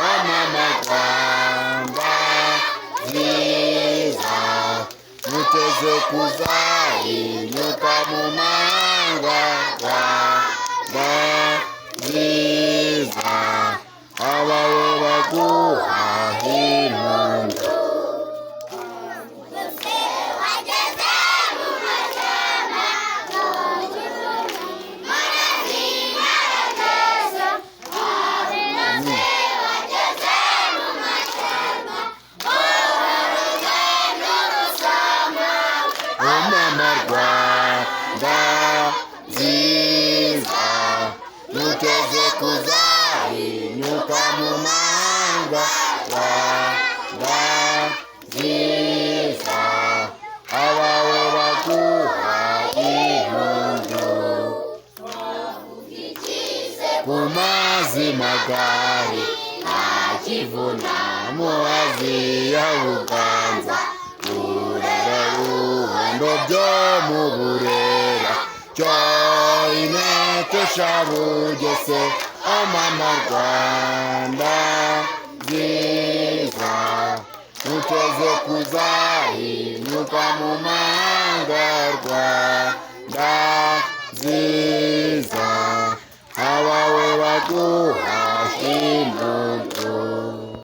mama Rwanda nziza, muteze kuzahinyuka mu mahanga. Rwanda nziza, abawe baguhaha impundu. Mama Rwanda nziza, muteze kuzahinyuka mu mahanga. Rwanda nziza, abawe baguha impundu. Ku mazi magari nta kivuna, muhazi ya Buganza, Ruhondo byo mu Burera, Cyoine Shabugese. Mama Rwanda nziza, muteze kuzahinyuka mu mahanga. Rwanda nziza, abawe baguhaha impundu.